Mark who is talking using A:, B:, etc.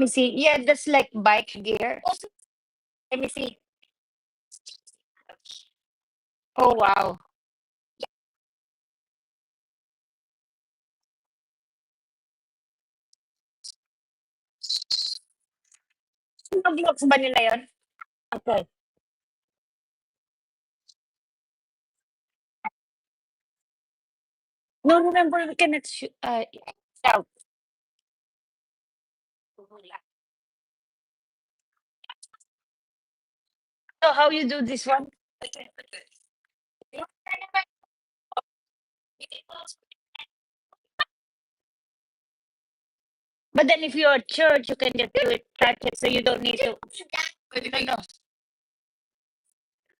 A: me see. Yeah, that's like bike gear. Let me see. Oh wow. Nag-vlogs ba nila yun? Okay. No, remember we cannot shoot. Out. So how you do this one? But then if you're at church, you can just do it, touch it, so you don't need to. No, no.